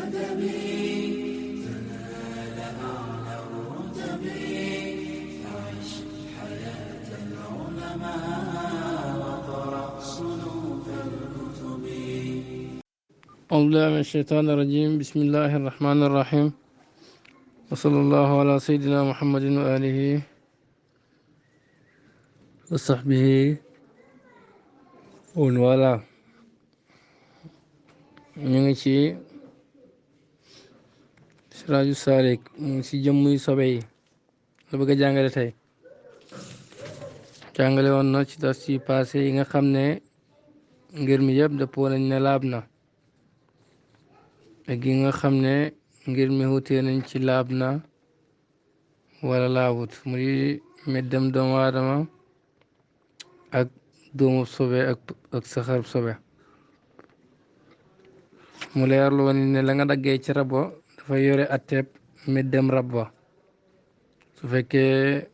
تنال أعلى الرتب فعش حياة العلماء وقرأ صنوف الكتب. أعوذ بالله من الشيطان الرجيم. بسم الله الرحمن الرحيم، وصلى الله على سيدنا محمد وآله وصحبه ومن والاه. ñu ngi ci Siraaju Saalik, mu ngi ci jëmmuy sobe yi la bëgg a jàngale tey. jàngale woon na ci tas ci passé yi nga xam ne ngir mi yëpp dëppoo nañ ne laab na, ak yi nga xam ne ngir mi wutee nañ ci laab na wala laabut, muy meddam doomu aadama ak doomu sobe ak saxarub sobe. mu leerlu woon ne la nga daggee ci rab wa dafay yore atteeb meddam rab wa, su fekkee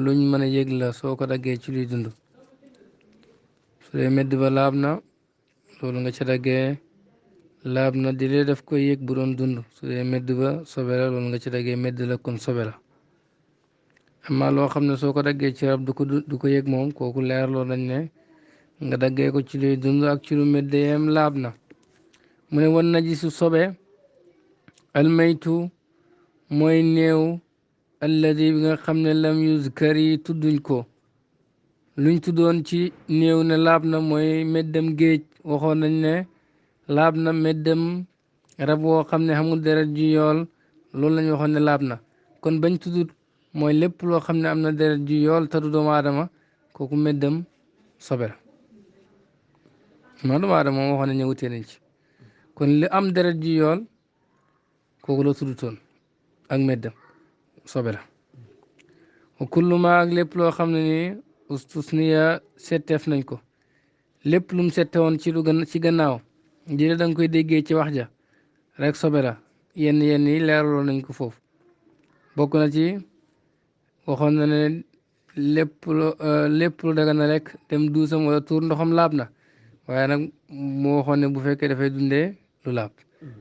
luñ mën a yëg la soo ko daggee ci luy dund. su dee medd ba laab na, loolu nga ca daggee laab na di lee daf koy yëg bu doon dund. su dee medd ba sobe la, loolu nga ca daggee medd la kon sobe la. amma loo xam ne soo ko daggee ci rab du ko yëg moom, kooku leer loo nañ ne nga daggee ko ci luy dund ak ci lu medd yem laab na. mu ne wan najisu sobe almaytu mooy néew alladi bi nga xam ne lam yuzkari tudduñ ko. luñ tuddoon ci néew ne laab na mooy meddam géej, waxoon nañ ne laab na. meddam rab woo xam ne xamul deret ju yool, loolu lañ waxoon ne laab na. kon bañ tuddut mooy lépp loo xam ne am na deret ju yool te du doomu aadama, kooku meddam sobe la. maa doomu aadama moom waxoon nañ ne wutee nañ ci. kon li am deret ju yool kooku la tuddutoon ak meddam sobe la. wa kullu ma ak lépp loo xam ne ni ustusniya setteef nañ ko, lépp lu mu sette woon ci lu gën ci gannaaw jële da nga koy déggee ci wax ja rek sobe la. yenn yi leeraloo nañ ko foofu. bokk na ci waxoon na ne lépp lu daga na rek dem duusam wala tuur ndoxam laab na, waaye nag mu waxoon ne bu fekkee dafay dundee lu laab.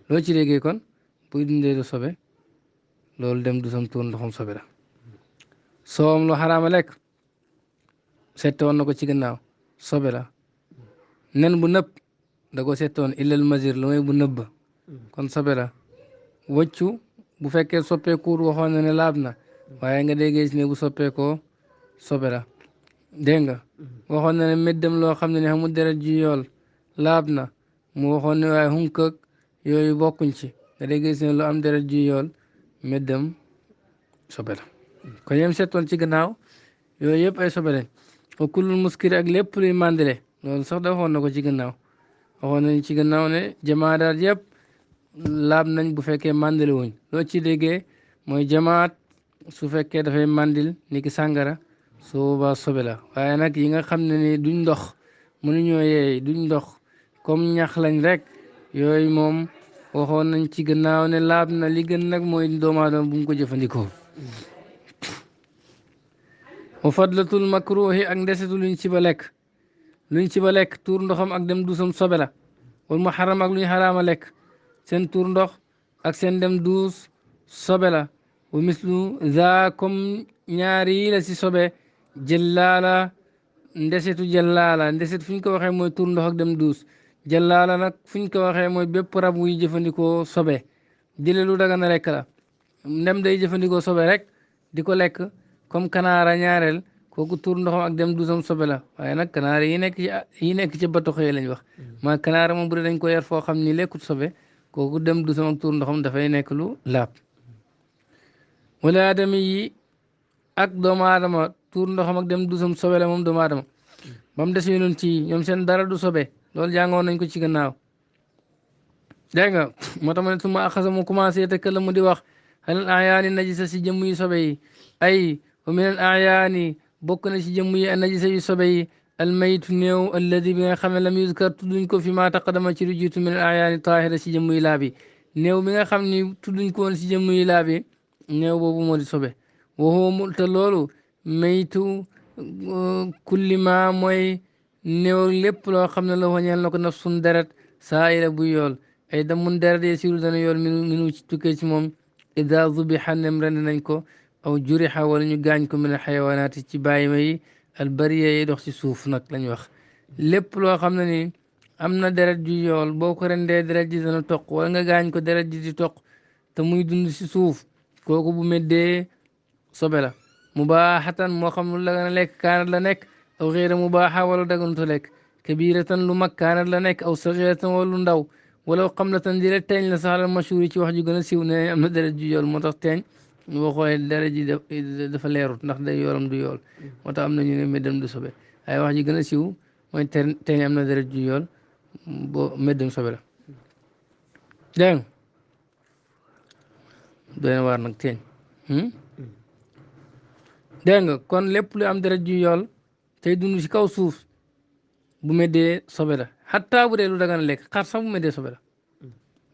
loo ci déggee kon buy dundee lu sobe, loolu dem duusam tuur ndoxam sobe la. soowam lu xaraama lekk sette woon na ko ci gannaaw, sobe la. nen bu nëb da ko sette woon illal masir lu may bu nëbb, kon sobe la. wëccu bu fekkee soppeekuur waxoon na ne laab na, waaye nga déggee si ne bu soppeekoo sobe la. dégg nga waxoon na ne meddam loo xam ne xamul deret ju yool laab na, mu waxoon ne waaye xunkak yooyu bokkuñ ci, nga déggee si ne lu am deret ju yool meddam sobe la. kon yem settoon ci gannaaw yooyu yëpp ay sobe lañ. wa kullul muskiri ak lépp luy mandile, loolu sax da waxoon na ko ci gannaaw. waxoon nañ ci gannaaw ne jamaadaat yëpp laab nañ bu fekkee mandile wuñ. loo ci déggee mooy jamaat su fekkee dafay mandil ni ki sàngara, su boobaa sobe la. waaye nag yi nga xam ne ni duñ ndox, mënuñoo yeey, duñ ndox, comme ñax lañ rek, yooyu moom waxoon nañ ci gannaaw ne laab na. li gën nag mooy doomu aadama bu mu ko jëfandikoo. wa fadlatul makruhi ak ndesetu luñ ci ba lekk. luñ ci ba lekk tuur ndoxam ak dem duusam sobe la. wal muharram ak luñ xaraama lekk, seen tuur ndox ak seen dem duus sobe la. wa mislu za comme ñaari yi la si sobe jëllaala ndesetu jëllaala. ndeset fu ñu ko waxee mooy tuur ndox ak dem duus. jëllaala nag fu ñu ko waxee mooy bépp rab wuy jëfandikoo sobe. jële lu daga na lekk la, ndem day jëfandikoo sobe rek di ko lekk, comme kanaara ñaareel, kooku tuur ndoxam ak dem duusam sobe la. waaye nag kanaara yi nekk ci bato xëy lañ wax. maa kanaara moom bu dee dañ ko yar foo xam ni lekkut sobe, kooku dem duusam ak tuur ndoxam dafay nekk lu laab. wala adami yi ak doomu aadama tuur ndoxam ak dem duusam sobe la moom doomu aadama, ba mu des yonent yi ñoom seen dara du sobe. loolu jàngoon nañ ko ci gannaaw. dégg nga moo tax ma ne suma axasa mu commencé te këla mu di wax xalal ayaani najisa si jëmm yu sobe yi. ay wa min al ayaani bokk na si jëmm yi najisa yu sobe yi almaytu néew alladi bi nga xam ne lam yuzkar tudduñ ko fi ma taqadama ci lu jiitu min al ayaani taahira si jëmm yu laabi. néew bi nga xam ni tudduñ ko woon si jëmm yu laabi, néew boobu moo di sobe. waxoo mu te loolu maytu kulli ma mooy néew lépp loo xam ne la wañeel na ko nafsun deret saa ira bu yool ay damun deret yasiru dana yool minu ci tukkee ci moom ida zubiha nem rend nañ ko aw juriha wala ñu gaañ ko min al xayawaanaati ci bàyyi ma yi albariya yi dox ci suuf nag lañ wax lépp loo xam ne ni am na deret ju yool boo ko rendee deret ji dana toq wala nga gaañ ko deret ji di toq te muy dund si suuf kooku bu meddee sobe la mubaaxatan moo xam lu la lekk kaanat la nekk aw xeera mubaaxa wala daganuta lekk kabiratan lu mag kaanat la nekk aw saxiratan wala lu ndaw wala xam la tan dire teeñ la saxalal mashhur ci wax ju gën a siiw ne am na deret ju yool moo tax teeñ boo xoolee deret ji dafa leerut ndax day yoolam du yool moo tax am na ñu ne meddam du sobe ay wax ji gën a siiw mooy teeñ am na deret ju yool boo meddam sobe la dégg nga doy waar nag teeñ dégg nga kon lépp lu am deret ju yool tey dund ci kaw suuf bu meddee sobe la xataa bu dee lu dagan lekk xar sax bu meddee sobe la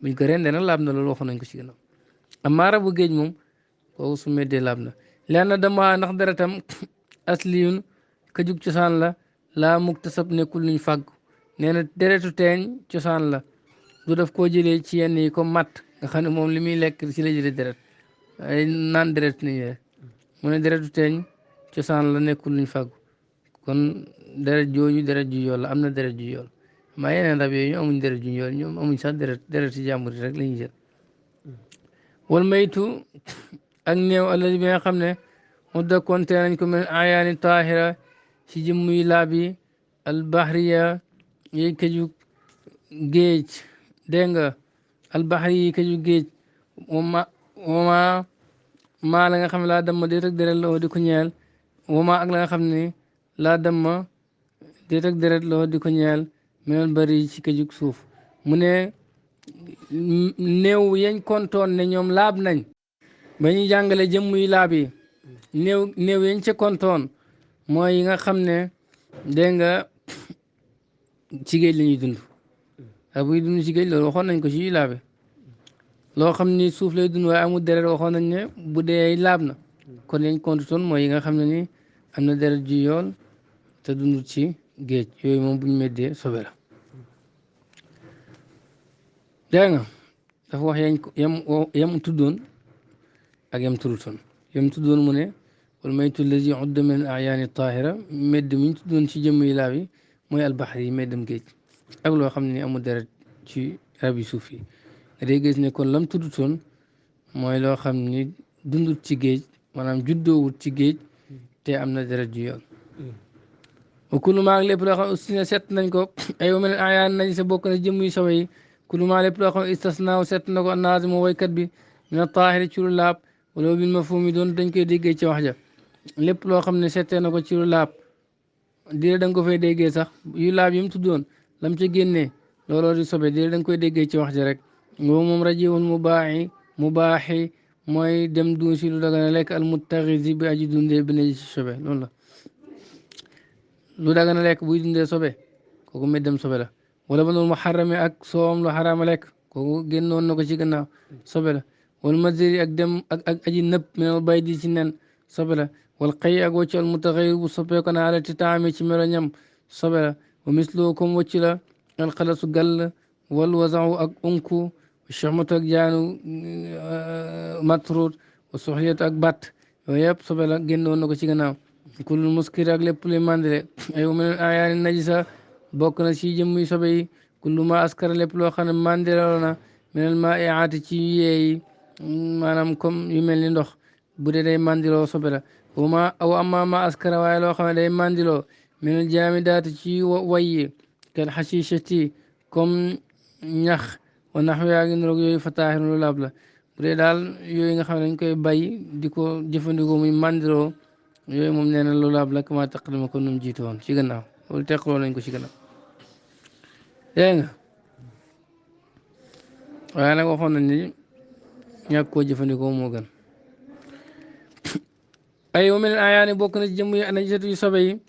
buñ ko rendee nag laab na loolu waxoon nañ ko ci gannaaw amma rabu géej moom kooku su meddee laab na leen na dama ndax deretam asliyun ka jug cosaan la laa muktasab nekkul luñ fàgg nee na deretu teeñ cosaan la du def koo jëlee ci yenn yi comme matt nga xam ne moom li muy lekk ci la jëlee deret ay naan deret ni rek mu ne deretu teeñ cosaan la nekkul luñ fàggu kon deret jooju deret ju yool la am na deret ju yool maa yeneen rab yooyu ñu amuñ deret ju yool ñoom amuñ sax deret ci jàmbur rek la ñuy jël wal maytu ak néew alladi bi nga xam ne mu dakkoonte nañ ko mel ayaani taahira ci jëmm yu laab yi albahriya yi këju géej dégg nga albahri yi këju géej wama maa la nga xam ne laa damma déet ak deret loo di ko ñeel wama ak la nga xam ne laa damma déet ak deret loo di ko ñeel minal bari ci këjug suuf mu ne néew yañ kontoon ne ñoom laab nañ ba ñuy jàngale jëmm yi laab yi néew yañ ca kontoon mooy yi nga xam ne dégg nga ci géej la ñuy dund ak buy dund ci géej loolu waxoon nañ ko ci laabe loo xam ni suuf lay dund waaye amul deret waxoon nañ ne bu dee laab na kon yañ kontoon mooy yi nga xam ne ni am na deret ju yool te dund ci géej yooyu moom buñ meddee sobe la dégg nga dafa wax yam tuddoon ak yam turutoon yam tuddoon mu ne wal maytu lazi udda min ayaani tahira medd miñ tuddoon ci jëmm yi laaw yi mooy albaxar yi meddam géej ak loo xam ne amul deret ci rab yi suuf yi nga day gis ne kon lam tuddutoon mooy loo xam ni dundut ci géej maanaam juddoowut ci géej te am na deret ju yoon wa kullu maa lépp loo xam ustina set nañ ko ay wamenen ayaan nañ sa bokk na jëmm yu sobe yi kullu maa lépp loo xam istasnaaw set na ko naazim woykat bi mina taahiri ci lu laab wala bil mafhum yi doon dañ koy déggee ci wax ja lépp loo xam ne settee na ko ci lu laab dina da nga ko fay déggee sax yu laab yi mu tuddoon lam ca génnee looloo di sobe dina da nga koy déggee ci wax ja rek ngoo moom rajiwul mubaaxi mooy dem duun si lu daga na lekk al muttaxisi bi aji dundee bi ne ci sobe loolu la lu daga na lekk buy dundee sobe kooku meddam sobe la wala ba noonu mu xarame ak soowam lu xaraama lekk kooku génnoon na ko ci gannaaw sobe la wal maziri ak dem ak aji nëpp minal bay di ci nen sobe la wal xëy ak wàccu al mutaxayir bu soppeeku na ala ci taami ci melo ñam sobe la wa misloo comme wàccu la al xalasu gàll wal wasaxu ak unku chahmatu ak jaanu matrut wa soxliyatu ak batt yooyu yëpp sobe la génnoon na ko ci gannaaw kullu muskir ak lépp luy mandile ay minal ayaani najisa bokk na ci jëmm yu sobe yi kullu ma askara lépp loo xam ne mandiloo na minal ma iaati ci yeeyi maanaam comme yu mel ni ndox bu dee day mandiloo sobe la wama aw amma ma askara waaye loo xam ne day mandiloo minal jaamidaati ci wayyi kal xashiishati comme ñax wa naxwi yaa ngi niroog yooyu fataaxir lu laab la bu dee daal yooyu nga xam ne dañ koy bay di ko jëfandikoo muy mandiloo yooyu moom nee na lu laab la kama taqdama ko num jiitu woon ci gannaaw loolu teqaloo nañ ko ci gannaaw dégg nga waaye nag waxoon nañ ni ñàkk koo jëfandikoo moo gën ay wa min ayaani bokk na ci jëmm yi najisatu yu sobe yi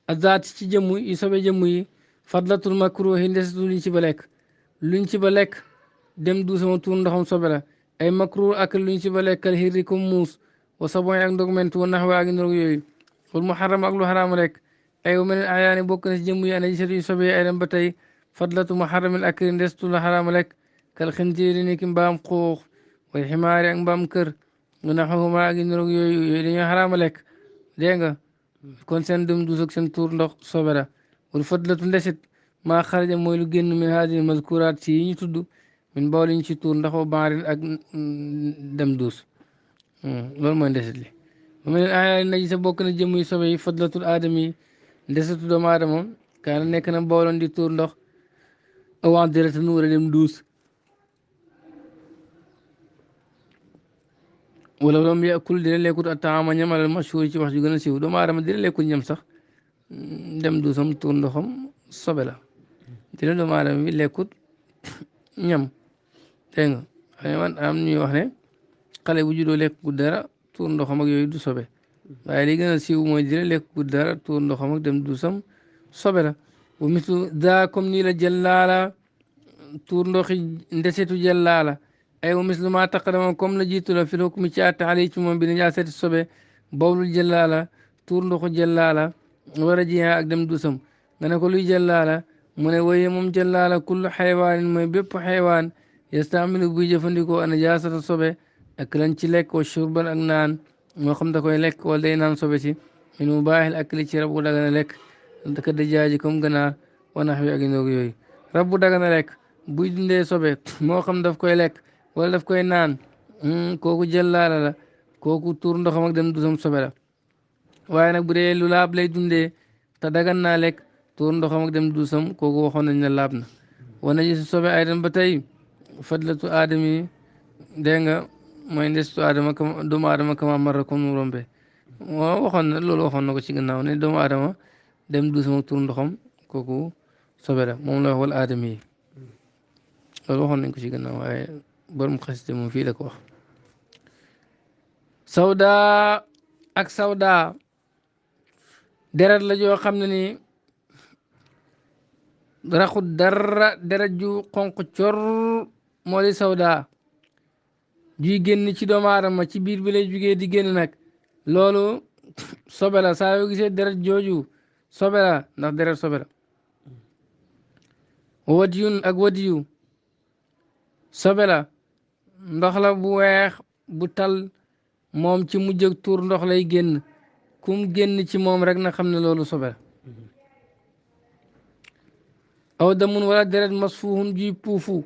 azaat ci jëmm yu sobe jëmm yi fadlatul makruhi ndesetu luñ ci ba lekk luñ ci ba lekk dem du sama tuur ndoxam sobe la ay makruh ak luñ ci ba lekk al hirri comme muus wa saboy ak ndogment wa nax waa gi ndorog yooyu wal muharram ak lu xaraama lekk ay wa min ayaani bokk na ci jëmm yi najisatu yu sobe yi ay dem ba tey fadlatu muharramil akli ndesetu lu xaraama lekk kal xinziiri ni ki mbaam xuux wal ximaari ak mbaam kër nga naxawuma ak niroog yooyu yooyu dañoo xaraama lekk dégg nga kon seen dum dus ak seen tuur ndox sobe la wal fadlatu ndesit maa xaraja mooy lu génn min haadihi mazkuraat si yi ñu tudd min bool ñu ci tuur ndax wa baarin ak dem duus loolu mooy ndesit li ba mu ne aaya naji sa bokk na jëmuy sobe yi fadlatul aadama yi ndesetu doomu aadama kaana nekk na booloon di tuur ndox avant direct nu war a dem duus wala lam yakul dina lekkut a taama ñam alal mashhur ci wax ju gën a siiw doomu aadama dina lekkut ñam sax dem duusam tuur ndoxam sobe la dina doomu aadama bi lekkut ñam dégg nga xëy man am ñuy wax ne xale bu juddoo lekk gu dara tuur ndoxam ak yooyu du sobe waaye li gën a siiw mooy dina lekk gu dara tuur ndoxam ak dem duusam sobe la bu misu daa comme nii la jëllaala tuur ndoxi ndesetu jëllaala ay wa mislu ma taqadama comme la jiitu la fil hukmi ci àtte ali ci moom bi najaasati sobe bawlul jëllaala tuur ndoxu jëllaala war a jiyaa ak dem duusam nga ne ko luy jëllaala mu ne waye moom jëllaala kullu xaywaanin mooy bépp xaywaan yastamilu buy jëfandikoo a najaasata sobe ak lañ ci lekk wa shurban ak naan moo xam da koy lekk wala day naan sobe si min mu baaxil ak li ci rab bu dagana lekk daka dajaaji comme ganaar wa nax wi ak ndoog yooyu rab bu dagana lekk buy dundee sobe moo xam daf koy lekk wala daf koy naan kooku jëllaala la kooku tuur ndoxam ak dem dusam sobe la waaye nag bu dee lu laab lay dundee te dagan naa lekk tuur ndoxam ak dem dusam kooku waxoon nañ ne laab na wana ji si sobe ay dan ba tey fadlatu aadami dégg nga mooy ndestu aadama kama doomu aadama kama marra comme nu rombe waaw waxoon na loolu waxoon na ko ci gannaaw ne doomu aadama dem dusam ak tuur ndoxam kooku sobe la moom la wax wala aadami yi loolu waxoon nañ ko ci gannaaw waaye borom xasite moom fii la ko wax sawda ak sawda deret la joo xam ne ni raxut dara deret ju xonq cor moo di sawda juy génn ci doomu aadama ci biir bi lay jugee di génn nag loolu sobe la saa yoo gisee deret jooju sobe la ndax deret sobe la wadiyun ak wadiyu sobe la ndox la bu weex bu tal moom ci mujj ak tuur ndox lay génn kum génn ci moom rek na xam ne loolu sobe la aw damun wala deret masfuhun juy puufu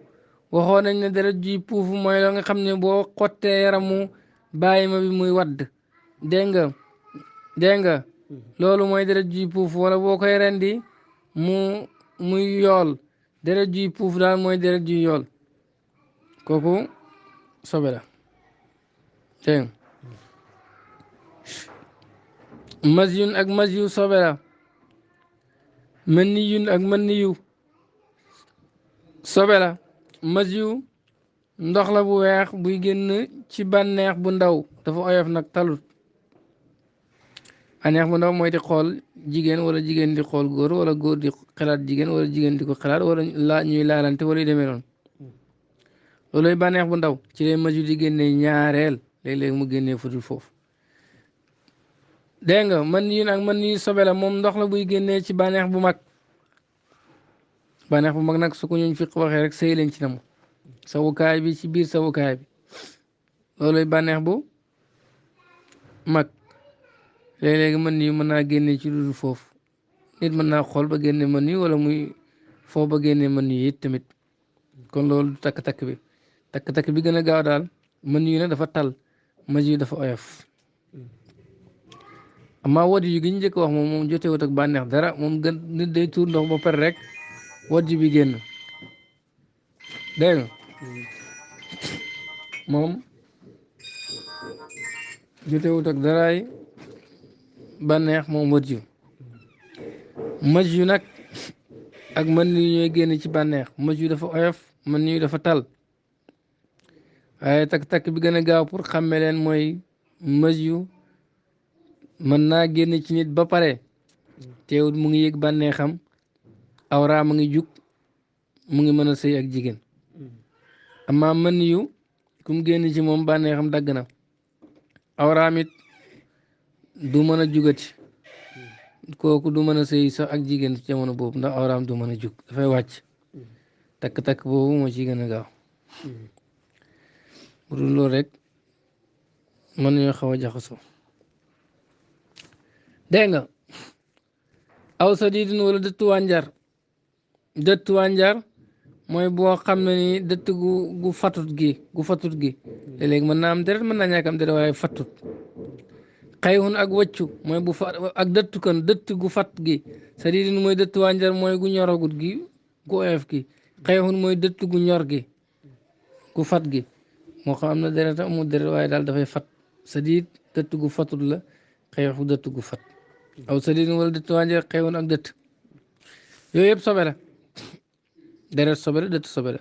waxoon nañ ne deret juy puufu mooy la nga xam ne boo xottee yaramu bàyyi ma bi muy wadd dégg nga loolu mooy deret juy puufu wala boo koy rendi muy yool deret juy puufu daal mooy deret juy yool kooku sobe la dégg masyun ak masyu sobe la manniyun ak manniyu sobe la masyu ndox la bu weex buy génn ci bànneex bu ndaw dafa oyof nag talut bànneex bu ndaw mooy di xool jigéen wala jigéen di xool góor wala góor di xalaat jigéen wala jigéen di ko xalaat wala ñuy laalante wala yu demee noonu looloy bànneex bu ndaw ci lay masyu di génne ñaareel léeg-léeg mu génnee futul foofu dégg nga man yu nag man yu sobe la moom ndox la buy génnee ci bànneex bu mag bànneex bu mag nag su ko ñuñ fiq waxee rek sëy lañ ci nam sawukaay bi ci biir sawukaay bi looloy bànneex bu mag léeg-léegi mën yu mën naa génne ci lu foofu nit mën naa xool ba génne mën yu wala muy foofu ba génne mën yu it tamit kon loolu takk-takk bi takk-takk bi gën a gaaw daal mën yu ne dafa tal mën yu dafa oyof amaa wadi yu gi ñu njëkk wax moom jotewut ak bànneex dara moom gën nit day tuur ndox ba pare rek wadi bi génn dégg nga moom jotewut ak daraay bànneex moom wadi yu maj yu nag ak mën yu ñooy génn ci bànneex maj yu dafa oyof mën yu dafa tal waaye takk-takk bi gën a gaaw pour xàmme leen mooy maj yu mën naa génn ci nit ba pare teewut mu ngi yëg bànneexam awra mu ngi jug mu ngi mën a sëy ak jigéen amaa mën yu kum génn ci moom bànneexam dagg na awraam it du mën a jugati kooku du mën a sëy sax ak jigéen ci jamono boobu ndax awraam du mën a jug dafay wàcc takk-takk boobu moo ci gën a gaaw bu dul loolu rek mën nañoo xaw a jaxasoo dégg nga aw sadidin wala dëttu wànjar dëttu wànjar mooy boo xam ne ni dëtt gu fatut gi léeg-léeg mën naa am deret mën naa ñàkk am deret waaye fatut xayhun ak wëccu mooy bu fa ak dëttu kan dëtt gu fat gi sadidin mooy dëttu wànjar mooy gu ñoragut gi gu oyof gi xayhun mooy dëtt gu ñor gi gu fat gi moo xam am na deret amul deret waaye daal dafay fat sadid dëtt gu fatut la xayhu dëtt gu fat aw sadidin wala dëtt wànjar xayhun ak dëtt yooyu yëpp sobe la deret sobe la dëtt sobe la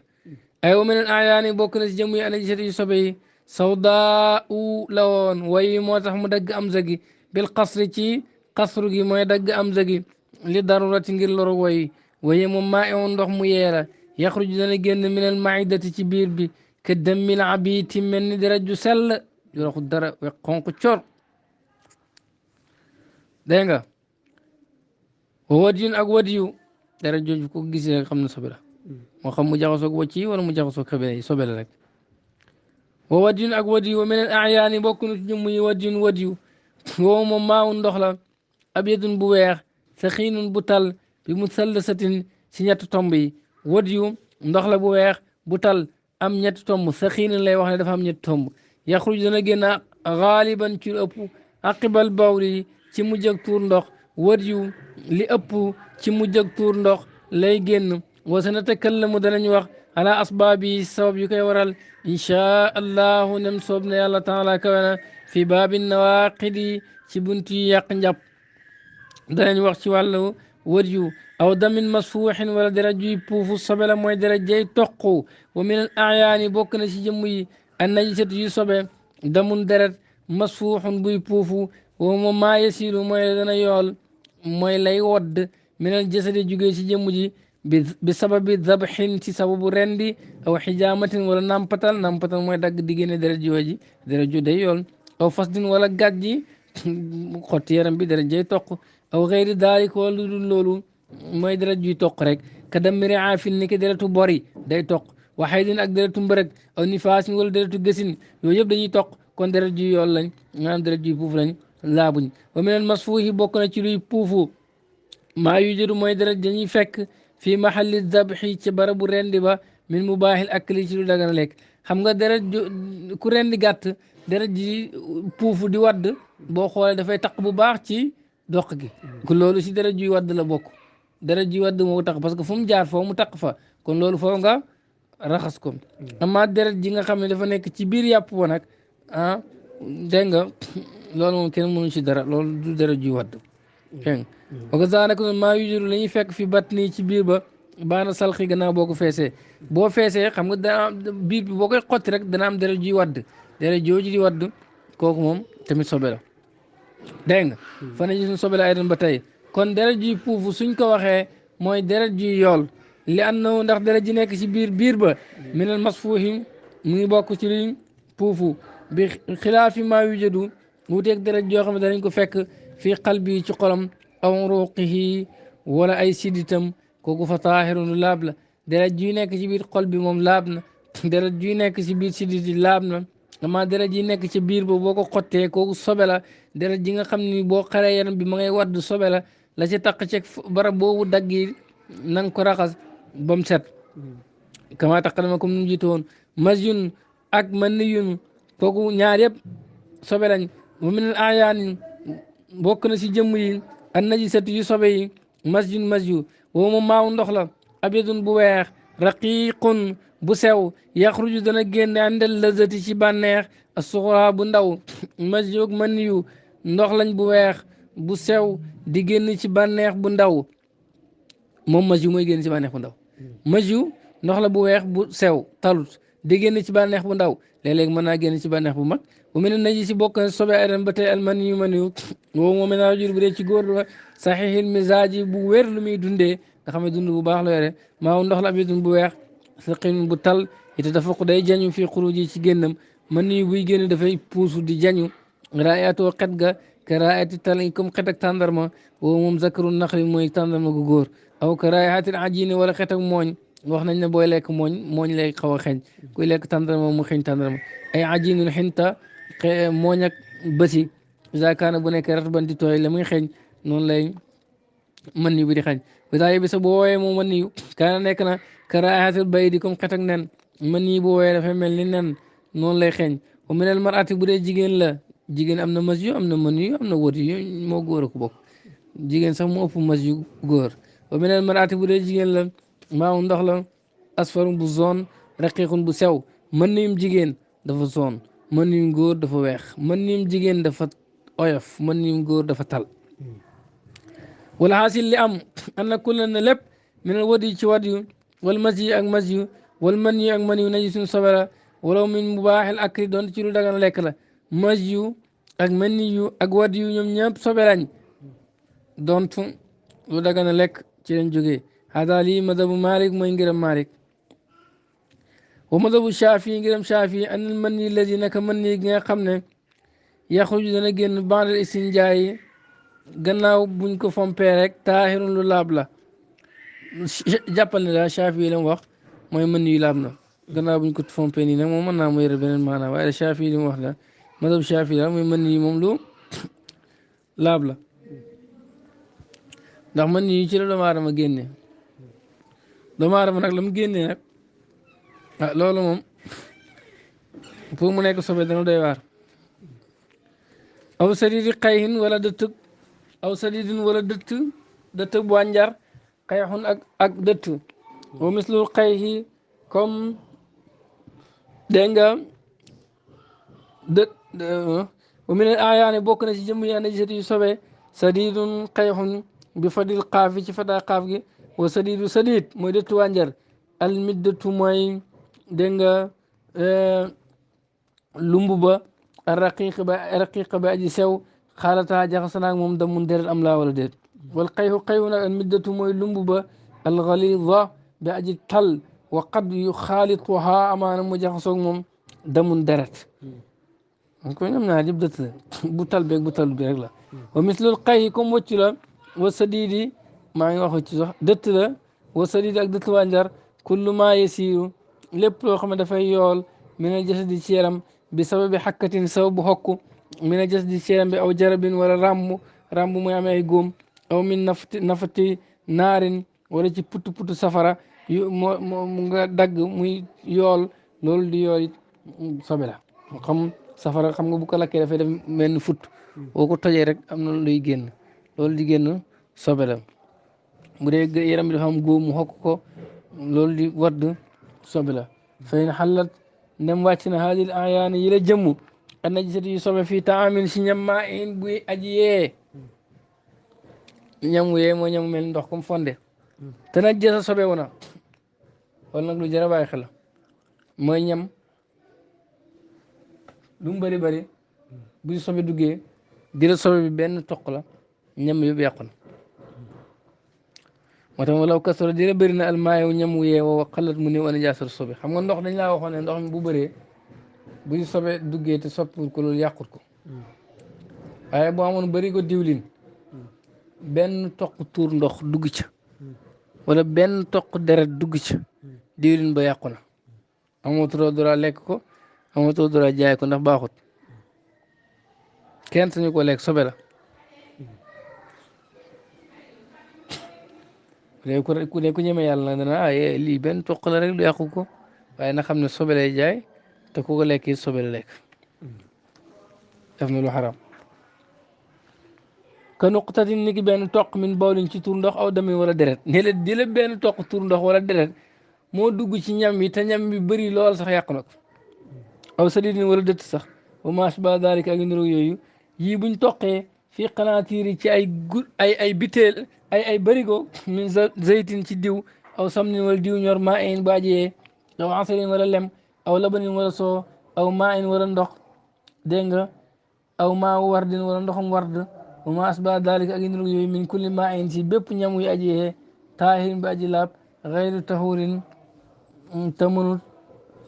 ay wa meneen ayaani bokk na si jëmm yi ana gisati yu sobe yi sawdaa u la woon way moo tax mu dagg am zagi bil xasri ci xasru gi mooy dagg am zagi li darurati ngir loru way waye moom maa ewoon ndox mu yeela yaxruju dana génn minal maidati ci biir bi ke dammil abiti mel ni deret ju sell ju raxu dara we xonq cor dégg nga wa wadiyun ak wadiyu deret jooju ko gisee rek xam na sobe la moo xam mu jaxasoog wàcc yi wala mu jaxasoog xebe yi sobe la rek wa wadiyun ak wadiyu wa meneen ayaani bokk na ci jëmm yi wadiyun wadiyu woowu moom maawun ndox la abyadun bu weex saxiinun bu tal bi musallasatin si ñetti tomb yi wadiyu ndox la bu weex bu tal am ñetti tomb saxiinun lay wax ne dafa am ñetti tomb yaxruj dana génn xaaliban ci ëpp aqibal bawli ci mujj ak tuur ndox wadiyu li ëpp ci mujj ak tuur ndox lay génn wa sanatakallamu danañ wax ala asbaabi sabab yu koy waral inchaa allahu nem soob na yàlla taala kawana fi baabi nawaqidi ci buntu yi yàq njàpp danañ wax ci wàllu wadiyu aw damin masfuuxin wala dara juy puufu sobe la mooy dara jay toqu wa min al ayaani bokk na ci jëmm yi an najisatu yu sobe damun deret masfuuxun buy puufu wa moom maa yasilu mooy dana yool mooy lay wodd min al jasadi jugee ci jëmm ji bi sababi dabxin ci sababu rendi aw xijaamatin wala nampatal mooy dagg diggéene deret jooji deret ju day yool aw fasdin wala gàjji xotti yaram bi deret jay toq aw xeyri daalik wala lu dul loolu mooy deret juy toq rek ka dammiri aafin ni ki deretu bori day toq wa xaydin ak deretu mbërëg aw nifaasin wala deretu gësin yooyu yëpp dañuy toq kon deret juy yool lañ maanaam deret juy puuf lañ laabuñ wa minal masfuuhi bokk na ci luy puufu maa yu jëru mooy deret dañuy fekk fii mahalli dabxi ci barabu rendi ba min mubaaxil akli ci lu dagan a lekk xam nga deret ku rendi gàtt deret ji puufu di wadd boo xoolee dafay taq bu baax ci doq gi ku loolu si deret juy wadd la bokk deret juy wadd moo taq parce que fu mu jaar foo mu taq fa kon loolu foo nga raxas ko amaa deret ji nga xam ne dafa nekk ci biir yàpp ba nag ah dégg nga loolu moom kenn mënu ci dara loolu du deret juy wadd dégg nga waka saanako noonu maa yujuru la ñuy fekk fi bat nii ci biir ba baana salxi gannaaw boo ko feesee boo feesee xam nga dana biir bi boo koy xotti rek dana am deret juy wadd deret jooju di wadd kooku moom tamit sobe la dégg nga fana ji suñ sobe la ay den ba tey kon deret juy puufu suñ ko waxee mooy deret juy yool li annahu ndax deret ji nekk ci biir ba minal masfuuhi mu ngi bokk ci luñ puufu bi xilaafi maa yujadu wuuteeg deret joo xam ne danañ ko fekk fii qalbi ci xolam aw ruuqihi wala ay siditam kooku fa taahirun lu laab la deret juy nekk ci biir xol bi moom laab na deret juy nekk ci biir sidit yi laab na amaa deret ji nekk ci biir ba boo ko xottee kooku sobe la deret ji nga xam ni boo xaree yaram bi ma ngay wadd sobe la ci taq ceeg barab boobu dagg yi na nga ko raxas ba mu set kama taqadama comme nu mu jiite woon masyun ak maniyun kooku ñaar yëpp sobe lañ wa min al ayaani bokk na si jëmm yi an najisatu yu sobe yi masyun masyu woo moom maaw ndox la abyadun bu weex raqiqun bu sew yaxruju dana génne àndal lazati ci bànneex asuxra bu ndaw masyu ak maniyu ndox lañ bu weex bu sew di génn ci bànneex bu ndaw moom masyu mooy génn ci bànneex bu ndaw masyu ndox la bu weex bu sew talut di génn ci bànneex bu ndaw léeg-léeg mën naa génn ci bànneex bu mag bu mel ne naji si bokk na sobe adan ba tey almaniyu maniyu woowu moom naa jur bu dee ci góor la saxiixil misaaji bu wér lu muy dundee nga xam ne dund bu baax la yore maaw ndox la abidun bu weex saqin bu tal ite dafa ko day jañu fii xuruji ci génnam maniyu buy génn dafay puusu di jañu raayatoo xet ga ka raayati tal comme xet ak tàndarma woowu moom zakaru naxli mooy tàndarma gu góor aw ka raayatil ajini wala xet ak mooñ wax nañ ne booy lekk mooñ lay xaw a xeeñ kuy lekk tàndarma mu xeeñ tàndarma ay ajinul xinta mooñ ak bësi zaakaana bu nekk ratban di tooy la muy xeeñ noonu lay mën yu bi di xeeñ bisayi bi sa bu woowee moom mën yu kaana nekk na karaahatul bay di comme xet ak nen mën yi bu woowee dafay mel ni nen noonu lay xeeñ wa minal marati bu dee jigéen la jigéen am na mas yu am na mën yu am na wët yu moo góor a ko bokk jigéen sax mu ëpp mas yu góor wa minal marati bu dee jigéen la maaw ndox la asfarum bu zone raqiqun bu sew mën niyum jigéen dafa zone mën niyum góor dafa weex mën niyum jigéen dafa oyof mën niyum góor dafa tal wala xaasil li am an na kulla na lépp minal wadi ci wad yu wal mas yi ak mas yu wal mën yu ak mën yu naji suñ sobera walaw min mubaaxil akli doon ci lu dagan lekk la mas yu ak mën yu ak wad yu ñoom ñëpp soberañ dontu lu dagan lekk ci lañ jógee hada lii madabu malik mooy ngërëm malik wa madabu shaafi ngërëm shaafi anal mën yi lazi naka mën yi gi nga xam ne yaxruju dana génn bandal istinjaayi gannaaw buñ ko fompee rek taahirun lu laab la jàppal ne daal shaafi yi la mu wax mooy mën yu laab na gannaaw buñ ko fompee nii nag moom mën naa mu yore beneen maanaam waaye shaafi yi li mu wax la madabu shaafi daal mooy mën yi moom lu laab la ndax mën yi ci la doomu aadama génne doomu aadama nag la mu génnee nag ah loolu moom pour mu nekk sobe dana doy waar aw sadidi xayhin wala dëtt aw sadidin wala dëtt bu wànjar xayxun ak dëtt wa mislul xayhi comme dégg nga dët wa min al ayaani bokk na ci jëmm yi najisati yu sobe sadidun xayxun bi fadil xaafi ci fadaa xaaf gi wa sadidu sadid mooy dëttu wànjar al middatu mooy dégg nga lumb ba raqiq ba aji sew xaalata jaxasanaag moom damun deret am laa wala déet wal xayxu nag al middatu mooy lumb ba al galida ba aji tal wa qad yu xaalituha amaana mu jaxasoog moom damun deret ko ñoom ñaar yëpp dëtt la bu tal beeg bu tal bi rek la wa mislul xayxi comme wëccu la wa sadidi maa ngi wax ci sax dëtt la wa sadidi ak dëtt wànjar kullu maa yasiiru lépp loo xam ne dafay yool mina jasadi ci yaram bi sababi xakkatin sababu xokku mina jasadi ci yaram bi aw jarabin wala ràmb muy amee ay góom aw min nafati naarin wala ci putu safara yu mu nga dagg muy yool loolu di yool it sobe la xam safara xam nga bu ko lakkee dafay def mel ni fut boo ko tojee rek am na luy génn loolu di génn sobe la bu dee yaram bi dafa am góom mu xokk ko loolu di wadd sobe la fayn xalat ndem wàcc na haadil ayaani yi la jëmm an najisati yu sobe fii taamin si ñam maa in buy aji yee ñam wu yee mooy ñam mel ndox comme fonde te nag jësa sobe wu na loolu nag lu jar a bàyyi xel mooy ñam lu mu bëri bëri bu sobe duggee dina sobe bi benn toq la ñam yëpp yàqu na moo tax walaw kasara dina bëri na almaayow ñam wu yeewoo xalat mu néew anajaasar sobe xam nga ndox dañ laa waxoon ne ndox mi bu bëree bu sobe duggee te soppiwul ko loolu yàqut ko waaye boo amoon bëri ko diwlin benn toq tuur ndox dugg ca wala benn toq deret dugg ca diwlin ba yàqu na amatoo dara lekk ko amatoo dara jaay ko ndax baaxut kenn sañu ko lekk sobe la léegi ku ne ku ñeme yàlla na dana lii benn toq la rek lu yàqu ko waaye na xam ne sobe lay jaay te ku ko lekk it sobe la lekk def na lu xaram ka nuqtatin ni ki benn toq min bawlin ci tur ndox aw damin wala deret ne la di la benn toq tur ndox wala deret moo dugg ci ñam yi te ñam bi bëri lool sax yàq na ko aw sadidin wala dëtt sax wa maas ba daalika ak niroog yooyu yii buñ toqee fii qanaatiir yi ci ay biteel ay bërigo min zaytin ci diw aw samnin wala diw ñor maa in baajee aw asarin wala lem aw labanin wala soo aw maa in wala ndox dégg nga aw maa wardin wala ndoxam ward wa maas ba daalika ak niroog yooyu min kulli maa in ci bépp ñam yu ajee taahirin bi aji laab xayru tahurin te mënut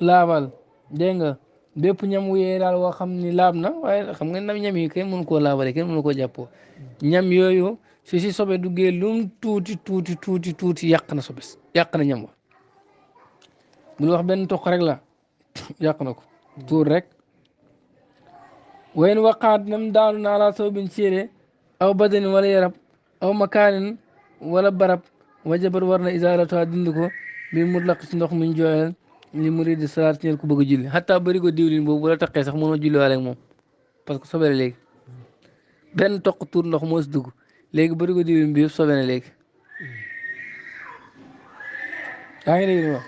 laabal dégg nga bépp ñam wu yee daal woo xam ni laab na waaye xam nga nam ñam yi kenn mënu koo laabale kenn mënu koo jàppoo ñam yooyu si sobe duggee lum tuuti yàq na sobe yàq na ñam wa bul wax benn toq rek la yàq na ko tuur rek wayen waqaat nam daanu naa laa saw bin séeré aw badanin wala yarab aw makaanin wala barab wajabat war na isaalata dindi ko bi mutlaq ci ndox muñ jooyal li muridi salaat ñeel ku bëgg a julli xataa bëri ko diwlin boobu bu la taqee sax mënoo julli waale ak moom parce que sobere léegi benn toq tuur ndox moo si dugg léegi bëri ko diwlin bi yëpp sobe na léegi yaa ngi dégg ni wax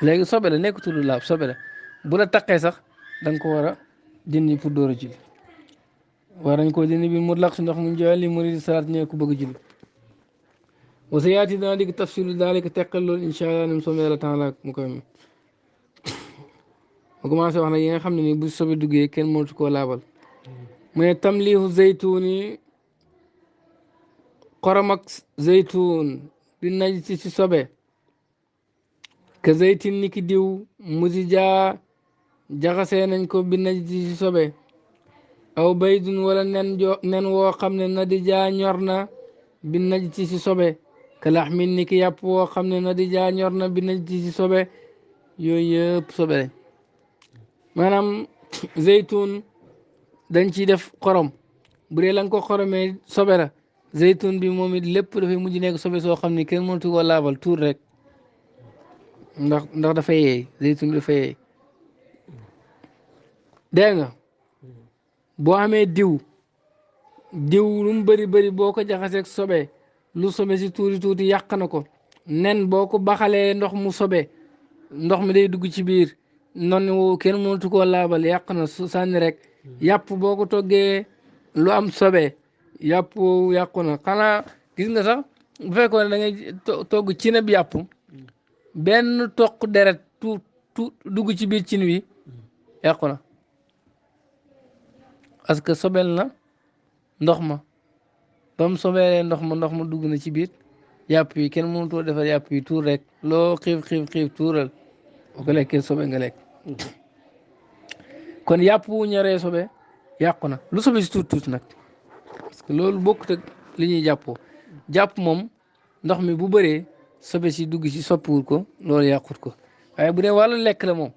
léegi sobe la nekkatul lu laab sobe la bu la taqee sax da nga ko war a dindi pour door a julli war nañ koo dindi bi mutlaq si ndox muñ jooyal li muridi salaat ñeel ku bëgg a julli wa sa yaati dana digg tafsilu daalika teqal loolu incha allah nem soom yàlla taala mu koy ma commencé wax nag yi nga xam ne nii bu sobe duggee kenn mënatu koo laabal mu ne tamlihu zeytuuni xorom ak zeytuun bi naj ci sobe ke zeytin ni ki diw musija jaxasee nañ ko bi naj ci sobe aw baydun wala nen woo xam ne na di jaa ñor na bi naj ci sobe ka laxmin ni ki yàpp woo xam ne na di jaa ñor na bi naj ci sobe yooyu yëpp sobe lañ maanaam zeytun dañ ciy def xorom bu dee la nga ko xoromee sobe la zeytun bi moom it lépp dafay mujj nekk sobe soo xam ne kenn mënatu koo laabal tuur rek ndax dafa yeey zeytun bi dafa yeey dégg nga boo amee diw lu mu bëri bëri boo ko jaxaseeg sobe lu sobe si tuuti tuuti yàq na ko nen boo ko baxalee ndox mu sobe ndox mi day dugg ci biir noonu kenn mënatu koo laabal yàq na su sànni rek yàpp boo ko toggee lu am sobe yàpp woowu yàqu na xanaa gis nga sax bu fekkoon ne da ngay togg cin ab yàpp benn toq deret tu dugg ci biir cin wi yàqu na parce que sobel na ndox ma ba mu sobeelee ndox ma dugg na ci biir yàpp yi kenn mënutoo defar yàpp yi tuur rek loo xiif tuural boo ko lekkee sobe nga lekk kon yàpp wu ñoree sobe yàqu na lu sobe si tuuti nag parce que loolu bokkut ak li ñuy jàpp moom ndox mi bu bëree sobe si dugg si soppiwul ko loolu yàqut ko waaye bu dee wàllu lekk la moom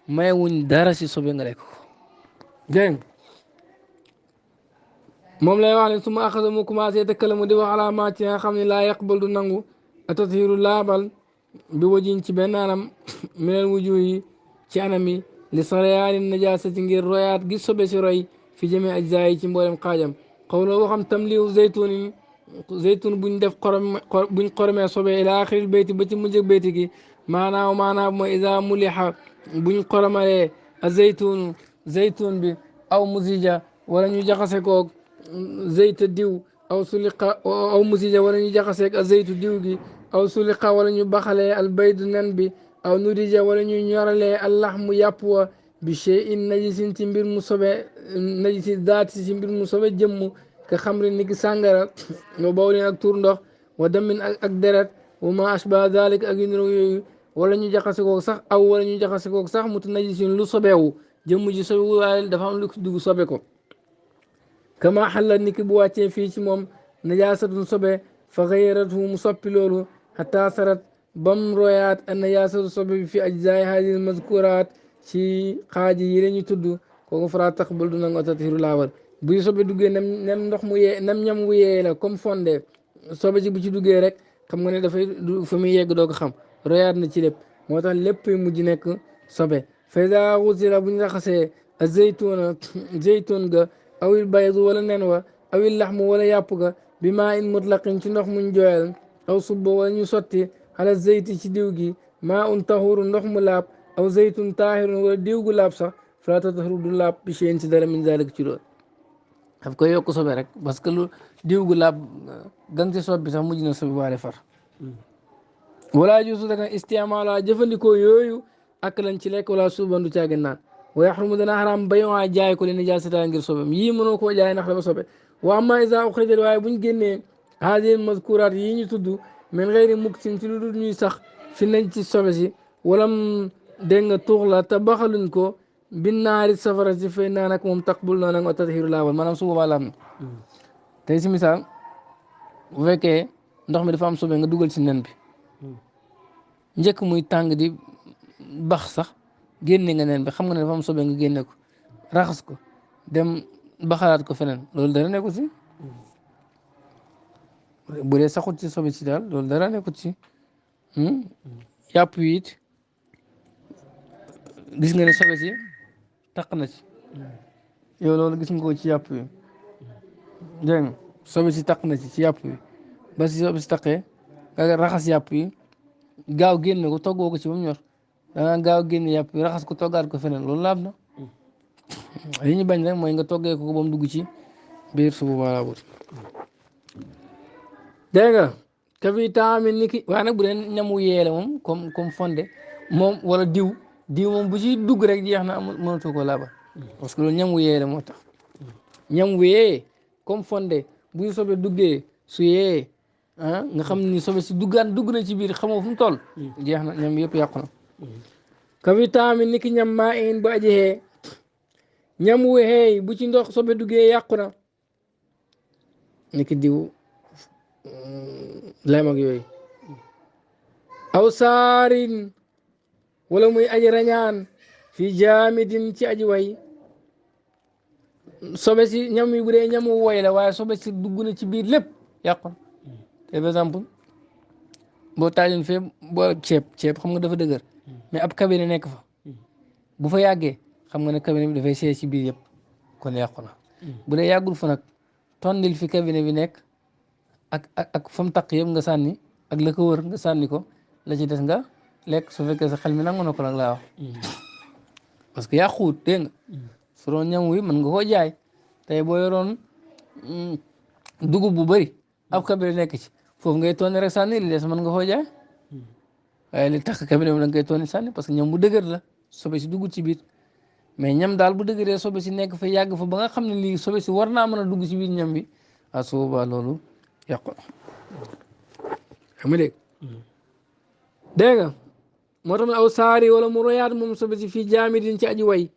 may wuñ dara si sobe nga lekk ko dégg moom lay wax ne su ma axasa mu commencé tëkkalamu di wax alaamaa ci nga xam ne laa yaqbal du nangu atatiru laabal bi wajin ci benn anam minel wujuh yi ci anam yi li sarayaani najaasati ngir royaat gi sobe si roy fi jëmee ajzaa yi ci mboolem xaajam xawloo waxam tamlihu zeytun buñ def buñ xoromee sobe ila axiril bayti ba ci mujjëg bayti gi maanaam mooy isa muliha buñ xoromalee a zeytun bi aw musija wala ñu jaxase koog zeyta diw aw musija wala ñu jaxaseeg a zeytu diw gi aw suliqa wala ñu baxalee al baydu nen bi aw nudija wala ñu ñoralee allaxmu yàpp wa bi shay'in najisin ci mbir mu sobe najisi daati ci mbir mu sobe jëmm ka xamri ni ki sàngara wa bawlin ak tuur ndox wa damin ak deret wa ma ashba dalik ak yu niroog yooyu wala ñu jaxase koog sax wala ñu jaxase koog sax mutu najisin lu sobeewu jëmm ji sobewu waaye dafa am lu dugg sobe ko kama xalla ni ki bu wàccee fii ci moom najaasatun sobe fa xayratu mu soppi loolu xata sarat bam royaat a najaasatu sobe bi fi ajzaay haadil mazkuraat ci xaaji yi la ñu tudd kooku fara taqbal du nangu tatiru laawal buy sobe duggee nem ndox mu yee nem ñam wu yee la comme fonde sobe ci bu ci duggee rek xam nga ne dafay fa muy yegg doo ko xam royaat na ci lépp moo tax lépp mujj nekk sobe fayda xusila bu ñu raxasee a zeytun ga awil baydu wala nen wa awil laxmu wala yàpp ga bi maa in mutlaqin ci ndox muñ jooyal aw subba wala ñu sotti ala zeyti ci diw gi maa un tahuru ndox mu laab aw zeytun taahirun wala diw gu laab sax fala tatahuru du laab bi shay'in ci dara min zalik ci loolu daf koy yokk sobe rek parce que lu diw gu laab gan ci sob bi sax mujj na sobe waale far wala juusu daga istimaala jëfandikoo yooyu ak lañ ci lekk wala suubandu caagin naan wa yaxrumu dana xaraam bayuwaa jaay ko li nijaasata ngir sobem yii mënoo koo jaay ndax dafa sobe wa amma isa uxrijat waaye buñ génnee haadihi mazkuraat yii ñu tudd min xeyri muksin ci lu dul ñuy sax fi nañ ci sobe si walam dégg nga tuux la te baxaluñ ko binnaari safara si fay naa nag moom taqbul na nga tathiru laawal maanaam su boobaa laam na tey si misaal bu fekkee ndox mi dafa am sobe nga dugal si nen bi njëkk muy tàng di bax sax génne nga neen bi xam nga ne dafa am sobe nga génne ko raxas ko dem baxalaat ko feneen loolu dara nekkut si bu dee saxut ci sobe si daal loolu dara nekkut si yàpp yi it gis nga ne sobe si taq na ci yow loolu gis nga ko ci yàpp yi dégg nga sobe si taq na ci yàpp yi ba si sobe si taqee nga raxas yàpp yi gaaw génne ko toggoo ko ci ba mu ñor dangaa gaaw génne yàpp yi raxas ko toggaat ko feneen loolu laab na li ñu bañ rek mooy nga toggee ko ba mu dugg ci biir su boobaa laabut dégg nga ka fi taamin ni ki waaye nag bu dee ñamu yeele moom comme fonde moom wala diw moom bu ci dugg rek jeex na amul mënatu ko laabal parce que loolu ñamu yeele moo tax ñam wu yee comme fonde buy sobe duggee su yee nga xam ni sobe si dugg na ci biir xamoo fu mu toll jeex na ñam yëpp yàqu na ka fi taamin ni ki ñam maa in bu aji xee ñam wu xeey bu ci ndox sobe duggee yàqu na ni ki diw lem ak yooyu aw saarin wala muy aji rañaan fi jaamidin ci aji way sobe si ñam yi bu dee ñamu woy la waaye sobe si dugg na ci biir lépp yàqu na te par exemple boo taajoon fee boo ceeb xam nga dafa dëgër mais ab cabinet nekk fa bu fa yàggee xam nga ne cabinet bi dafay seey ci biir yëpp kon yàqu na bu dee yàggul fa nag tondil fi cabinet bi nekk ak fa mu taq yëpp nga sànni ak la ko wër nga sànni ko la ci des nga lekk su fekkee sa xel mi nangu na ko nag laa wax parce que yàquwut dégg nga su doon ñam wi mën nga koo jaay tey boo yoroon dugub bu bëri ab cabinet nekk ci foofu ngay tonni rek sànni li des mën nga koo jaay waaye li tax cabinet bi da nga koy tonni sànni parce que ñam bu dëgër la sobe si dugg ci biir mais ñam daal bu dëgëree sobe si nekk fa yàgg fa ba nga xam ne lii sobe si war naa mën a dugg ci biir ñam bi ah su boobaa loolu yàqu na xam nga dégg nga moo tax aw saari wala mu royaat moom sobe si fii jaamidin ci aji way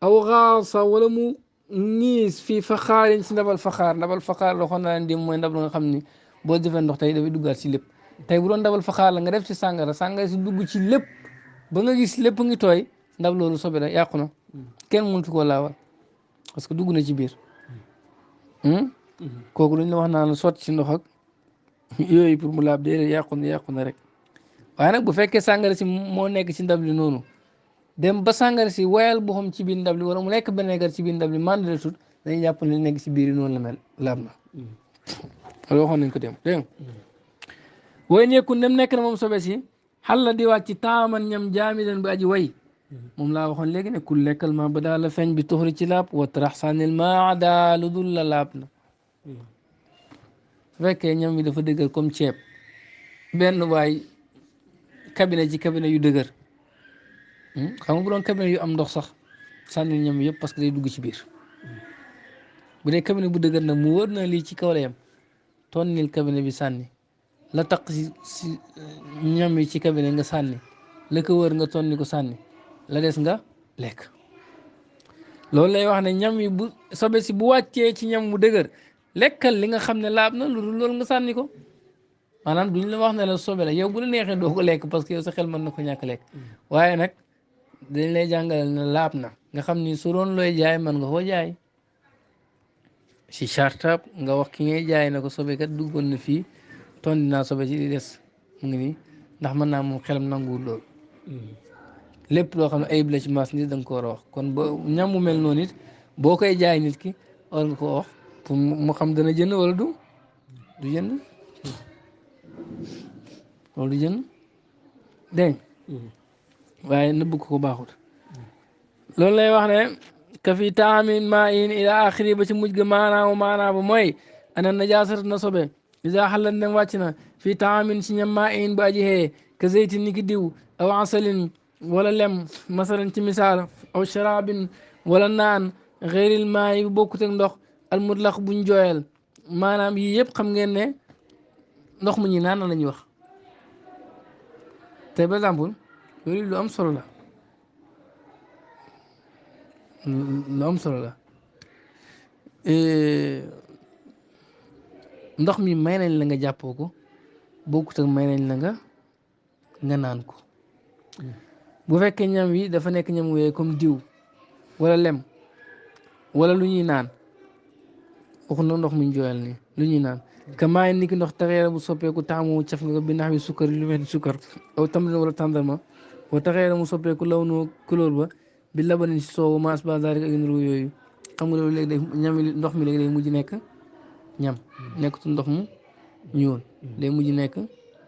aw xaasa wala mu niis fii faxaarin si ndabal faxaar la xoon naa leen dim mooy ndab la nga xam ni boo defee ndox tey dafay duggaat si lépp tey bu doon ndabal faxaar la nga def ci sàngara si dugg ci lépp ba nga gis lépp ngi tooy ndab loolu sobe la yàqu na kenn mëntu koo laawal parce que dugg na ci biir kooku luñ la wax naan sotti ci ndox ak yooyu pour mu laab déedéet yàqu na rek waaye nag bu fekkee sàngara si moo nekk ci ndab li noonu dem ba sàngara si woyal boo xam ci biir ndab li wala mu nekk benegar ci biir ndab li mandale tut dañuy jàpp ne nekk ci biir yi noonu la mel laab na loolu waxoon nañ ko dem dégg nga wooy nekku nem nekk na moom sobe si xal la di wàcc ci taaman ñam jaamidan bi aji way moom laa waxoon léegi ne kul lekkal ma ba daal la feeñ bi tuxri ci laab wa tarax sànnil maa daa lu dul la laab na su fekkee ñam bi dafa dëgër comme ceeb benn waay cabinet ci cabinet yu dëgër xam nga bu doon cabinet yu am ndox sax sànnil ñam yëpp parce que day dugg ci biir bu dee cabinet bu dëgër nag mu wër na lii ci kaw la yam tonnil cabinet bi sànni la taq si ñam yi ci cabinet nga sànni la ko wër nga tonni ko sànni la des nga lekk loolu lay wax ne ñam yi bu sobe si bu wàccee ci ñam mu dëgër lekkal li nga xam ne laab na lu dul loolu nga sànni ko maanaam duñ la wax ne la sobe la yow bu la neexee doo ko lekk parce que yow sa xel mën na ko ñàkk lekk waaye nag dañ lay jàngalal ne laab na nga xam ni su doon looy jaay mën nga koo jaay si chartab nga wax ki ngay jaay na ko sobe kat duggoon na fii ton dinaa sobe ci di des mu ngi nii ndax mën naa moom xelam nanguwul loolu lépp loo xam ne ayib la ci maas nit da nga ko war a wax kon ba ñam mu mel noonu it boo koy jaay nit ki war nga ko wax pour mu xam dana jënd wala du jënd loolu du jënd dégg waaye nëbb ko baaxut loolu lay wax ne ka fi taamin maa in ila axiri ba ci mujj ga maanaa ba mooy ana najaasat na sobe isa xalat dem wàcc na fii taamin si ñam maa in ba aji xee ka zeytin ni ki diw aw asalin wala lem masalan ci misaal aw sharabin wala naan xeyril maa yi bu bokkut ak ndox al mutlaq buñ jooyal maanaam yii yëpp xam ngeen ne ndox mu ñuy naan la ñuy wax te par exemple loolu lu am solo la lu am solo la ndox mi may nañ la nga jàppoo ko bokkut ak may nañ la nga nga naan ko bu fekkee ñam wi dafa nekk ñam wooyee comme diw wala lem wala lu ñuy naan waxu na ndox muñ jooyal ni lu ñuy naan kamaay ni ki ndox taxeera bu soppeeku taamu caf nga ko bi nax wi sukkar lu mel ni sukkar aw tamrin wala tàndarma wa taxeera mu soppeeku law noo couleur ba bi labanin si soowu maas ba zalik ak nuru yooyu xam nga loolu léegi day ñam ndox mi léegi day mujj nekk ñam nekkatul ndox mu ñuul day mujj nekk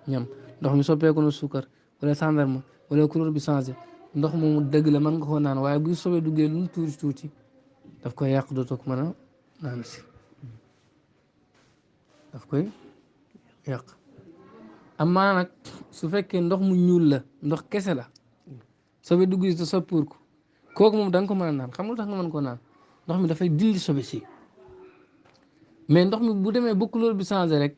ñam ndox mi soppeeku na sukkar wala tàndarma wala couleur bi changé ndox moomu dëgg la mën nga koo naan waaye bu sobee duggee lu mu tuuti tuuti daf koy yàq dootoo ko mën a naan si daf koy yàq amaa nag su fekkee ndox mu ñuul la ndox kese la sobe dugg si te soppiwul ko kooku moom da nga ko mën a naan xam nga lu tax nga mën koo naan ndox mi dafay dindi sobe si mais ndox mi bu demee ba couleur bi changé rek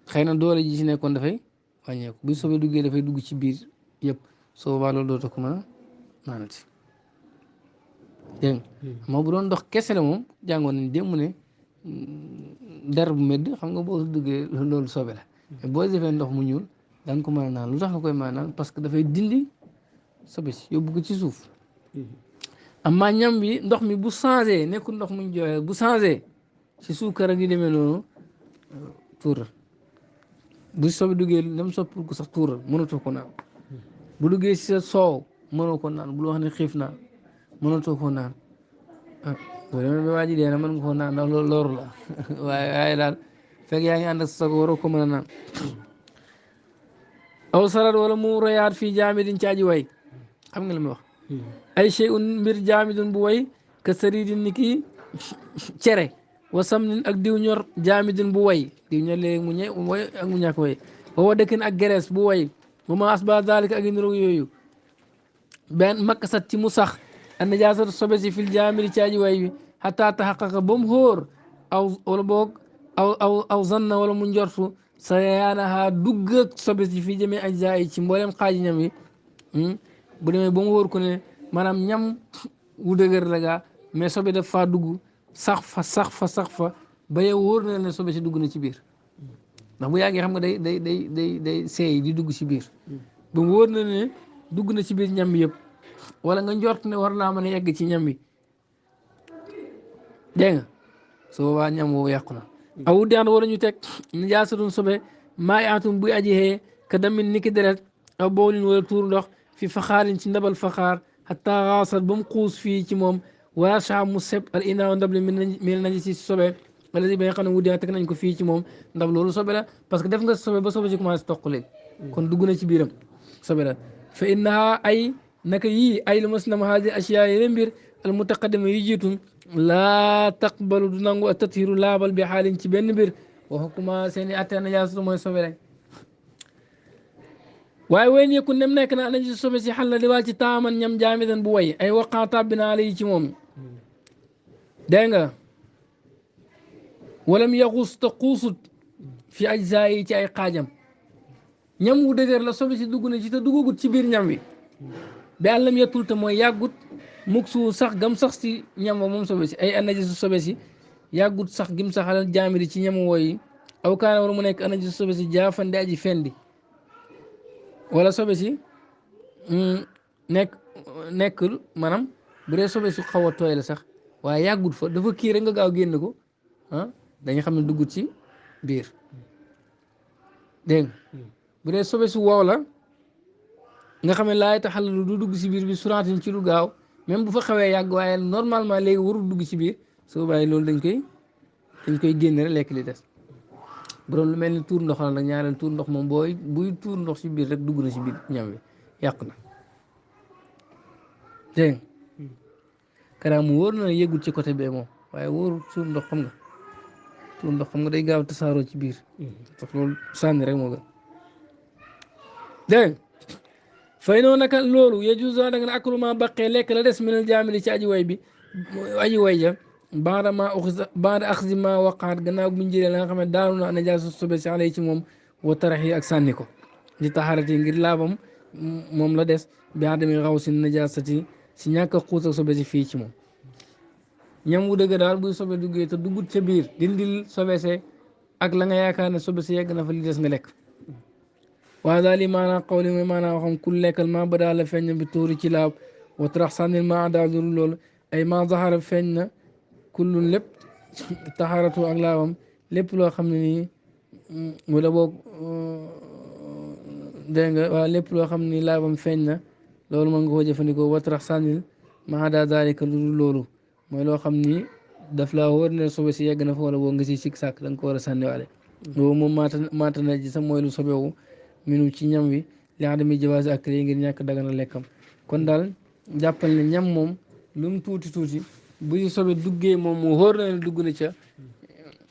xëy na doole ji si nekkoon dafay wàññeeku bu sobe duggee dafay dugg ci biir yëpp soo boobaa loolu dootoo ko mën a naanati dégg nga moo bu doon ndox kese la moom jàngoon nañ démb ne der bu medd xam nga boo duggee loolu sobe la mais boo defee ndox mu ñuul da nga ko mën a naan lu tax nga koy mën a naan parce que dafay dindi sobe si yóbbu ko ci suuf amaa ñam bi ndox mi bu changé nekkul ndox muñ joxe bu changé si suukar ak yu demee noonu tuural bu sobe duggee dem soppul ko sax tuural mënatoo ko naan bu duggee si sa soow mënoo ko naan bul wax ne xiif naa mënatoo ko naan ah boo demee ba waa ji dee na mën nga koo naan ndax loolu loru la waaye daal fekk yaa ngi ànd ak sa sago waroo ko mën a naan aw sarat wala mu royaat fii jaamidin ci aji way xam nga li ma wax ay chey un mbir jaamidin bu way ka saridin ni kii cere wa samnin ak diw ñor jaamidin bu way diw ñor léegi mu ñe way ak mu ñàkk way wawa dëkkin ak gerees bu way wa ma asba dalika ak niroog yooyu benn makkasat ci mu sax an najaasatu sobe si fil jaamidi ci aji way bi xataa taxaqaqa ba mu xóor aw wala boog aw zanna wala mu njortu sa yaanaha dugg ak sobe si fii jëmee ajza yi ci mboolem xaaji ñam yi bu demee ba mu wóor ko ne maanaam ñam wu dëgër la gaa mais sobe daf faa dugg sax fa ba yow wóor na ne sobe si dugg na ci biir ndax bu yàggee xam nga day seey di dugg ci biir ba mu wóor na ne dugg na ci biir ñam bi yëpp wala nga njort ne war naa mën a yegg ci ñam bi dégg nga su boobaa ñam woowu yàqu na awu daan war ñu teg nijaasatun sobe maa yaatum buy aji xee ka damin niki deret aw bowlin wala tuur ndox fi faxaarin ci ndabal faxaar xataa xaasat ba mu xuus fii ci moom wala saa mu seb al inaaw ndab li mel nañ si sobe wala si ba nga xam ne wuddi teg nañ ko fii ci moom ndab loolu sobe la parce que def nga sobe ba sobe ci commencé toq léegi kon dugg na ci biiram sobe la fa innaha ay naka yii ay lu maslam haadi asiyaa yeneen mbir al mutaqaddima yu jiitu laa taqbalu du nangu a tathiru laabal bi xaalin ci benn mbir wa xukuma seen i atte najaasatu mooy sobe rek waaye wéy ñeeku nem nekk na anaji sobe si xal la di wàll ci taaman ñam jaamidan bu way ay waqaa tàbbina ala yi ci moom dégg nga walam yaxus te xuusut fi ajzaa yi ci ay xaajam ñam wu dëgër la sobe si dugg na ci te duggagut ci biir ñam wi bi àllam yettul te mooy yàggut muk su sax gam sax si ñam wa moom sobe si ay anaji su sobe si yàggut sax gim sax alal jaamiri ci ñam wooyi aw kaana war mu nekk anaji su sobe si jaafandi aji fendi wala sobe si nekkul maanaam bu dee sobe su xaw a tooy la sax waaye yàggut fa dafa kii rek nga gaaw génn ko dañu xam ne duggut ci biir dégg nga bu dee sobe su wow la nga xam ne laay taxal du dugg ci biir bi suraatin ci lu gaaw même bu fa xawee yàgg waaye normalement léegi warul dugg ci biir soo bàyyi loolu dañ koy génne rek lekk li des bu doon lu mel ni tuur ndox la nag ñaareel tuur ndox moom buy tuur ndox ci biir rek dugg na ci biir ñam bi yàqu na dégg nga karaam mu wóor na yëgul ci côté bee moom waaye wóorul tuur ndox xam nga tuur ndox xam nga day gaaw tasaaroo ci biir parce que loolu sànni rek moo gën dégg fay noonu naka loolu yejuz da nga ne akruma baqee lekk la des minal jaamili ci aji way ja baada axsi ma waqaat gannaaw bu ñu jëlee la nga xam ne daanu na najaasu sobe si alay ci moom wa tarax yi ak sànni ko di taxarati ngir laabam moom la des bi adami xaw si najaasati si ñàkk a xuus ak sobe si fii ci moom ñam wu dëgg daal buy sobe duggee te duggut ca biir dindil sobe se ak la nga yaakaar ne sobe si yegg na fa li des nga lekk وهذا لي معنى قولي ما معنى وخم كل لك ما بدا لا فن بتوري ci laab وترخ سان ما عدا لول ay ma zahara feeñ na kullun lépp taxaratu ak laabam lépp loo xam ne nii wala boog dégg nga waaw lépp loo xam ne nii laabam feeñ na loolu mën nga koo jëfandikoo watrax sànnil ma hada dalika lu dul loolu mooy loo xam ni daf laa wóor ne sobe si yegg na fa wala boog nga si sik sàkk da nga ko war a sànniwaale boobu moom maata na ji sax mooy lu sobewu minu ci ñam wi li adami jawaasi ak ngir ñàkk dagana lekkam kon daal jàppal ne ñam moom lu mu tuuti tuuti bu ñu sobe duggee moom mu wóor na ne dugg na ca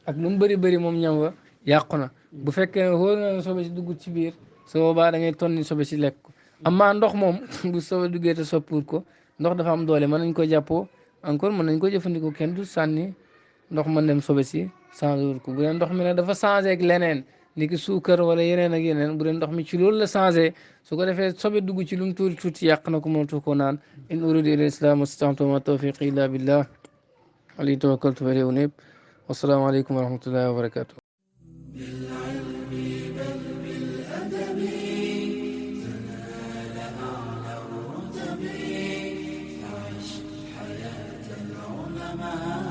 ak lu mu bëri bëri moom ñam wa yàqu na bu fekkee wóor na ne sobe si dugg ci biir su boobaa da ngay tonni sobe si lekk ko amma ndox moom bu sobe duggee te soppiwut ko ndox dafa am doole mën nañ ko jàppoo encore mën nañ ko jëfandikoo kenn du sànni ndox mën dem sobe si changé wut ko bu dee ndox mi nag dafa changé ak leneen ni ki suukar wala yeneen ak yeneen bu dee ndox mi ci loolu la changé su ko defee sobe dugg ci lu mu tuuti tuuti yàq na ko mënatu ko naan in uridu ila islam astantu ma tawfiqi illa billah alayhi tawakkaltu wa ilayhi unib wassalaamu aleykum wa rahmatullahi wa barakatuh بالعلم بل بالأدب تنال أعلى الرتب فعش حياة العلماء